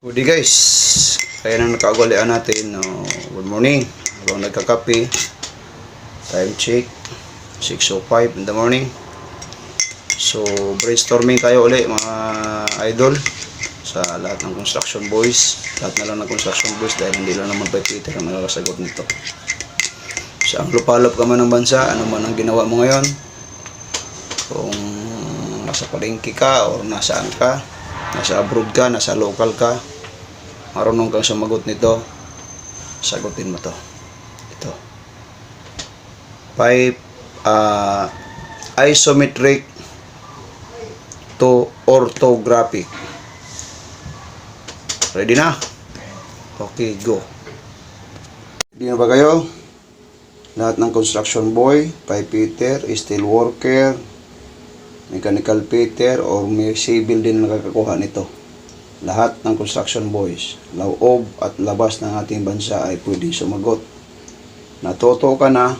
Good day guys, kaya nang nakaugalian natin. Good morning, habang nagkakape. Time check 6:05 in the morning. So brainstorming tayo ulit mga idol, sa lahat ng construction boys. Lahat na lang ng construction boys, dahil hindi lang naman Peter ang nakakasagot nito. Sa ang lupalop ka man ng bansa, ano man ang ginawa mo ngayon, kung nasa palengke ka o nasaan ka, nasa abroad ka, nasa local ka, marunong kang sumagot nito, sagutin mo to. Ito. Pipe isometric to orthographic. Ready na? Okay, go. Ready na ba kayo? Lahat ng construction boy, pipe fitter, steel worker, mechanical fitter, or may civil din nakakakuha nito. Lahat ng construction boys, loob at labas ng ating bansa ay pwedeng sumagot. Natuto ka na,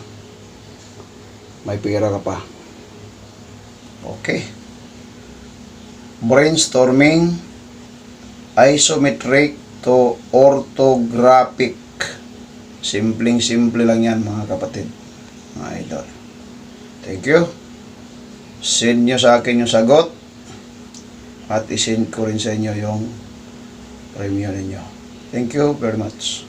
may pera ka pa. Okay. Brainstorming, isometric to orthographic. Simpleng-simple lang yan mga kapatid, mga idol. Thank you. Send nyo sa akin yung sagot, at isend ko rin sa inyo yung premium ninyo. Thank you very much.